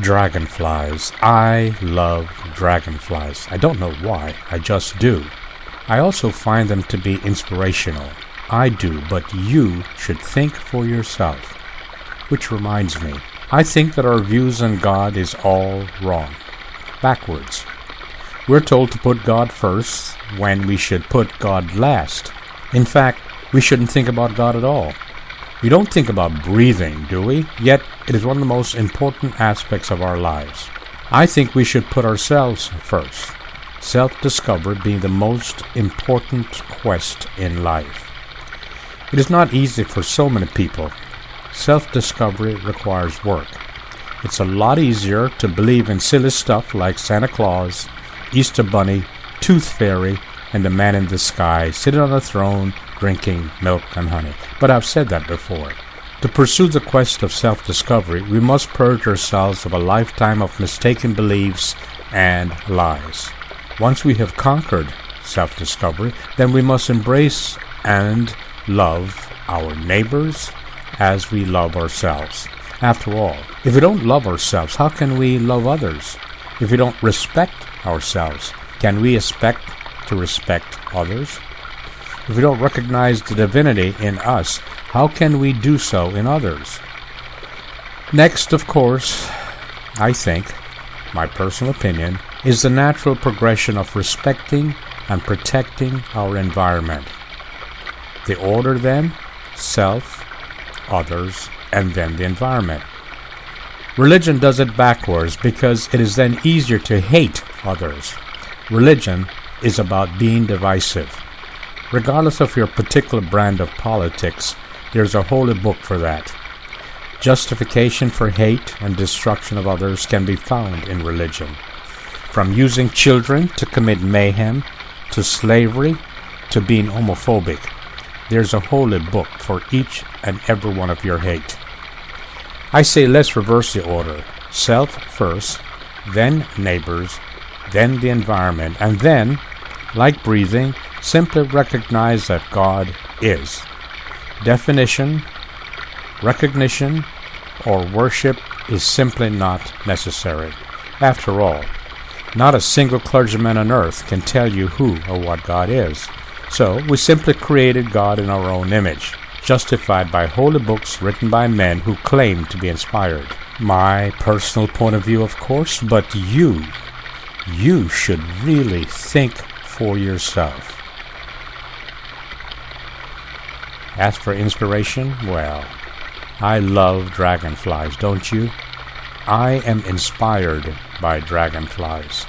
Dragonflies. I love dragonflies. I don't know why, I just do. I also find them to be inspirational. I do, but you should think for yourself. Which reminds me, I think that our views on God is all wrong. Backwards. We're told to put God first when we should put God last. In fact, we shouldn't think about God at all. We don't think about breathing, do we? Yet it is one of the most important aspects of our lives. I think we should put ourselves first. Self-discovery being the most important quest in life. It is not easy for so many people. Self-discovery requires work. It's a lot easier to believe in silly stuff like Santa Claus, Easter Bunny, Tooth Fairy, and the man in the sky sitting on a throne drinking milk and honey. But I've said that before. To pursue the quest of self-discovery, we must purge ourselves of a lifetime of mistaken beliefs and lies. Once we have conquered self-discovery, then we must embrace and love our neighbors as we love ourselves. After all, if we don't love ourselves, how can we love others? If we don't respect ourselves, can we expect to respect others? If we don't recognize the divinity in us, how can we do so in others? Next, of course, I think, my personal opinion, is the natural progression of respecting and protecting our environment. The order then, self, others, and then the environment. Religion does it backwards because it is then easier to hate others. Religion is about being divisive. Regardless of your particular brand of politics, there's a holy book for that. Justification for hate and destruction of others can be found in religion. From using children to commit mayhem, to slavery, to being homophobic, there's a holy book for each and every one of your hate. I say let's reverse the order. Self first, then neighbors, then the environment, and then, like breathing, simply recognize that God is. Definition, recognition, or worship is simply not necessary. After all, not a single clergyman on earth can tell you who or what God is. So we simply created God in our own image, justified by holy books written by men who claim to be inspired. My personal point of view, of course, but you should really think for yourself. As for inspiration, well, I love dragonflies, don't you? I am inspired by dragonflies.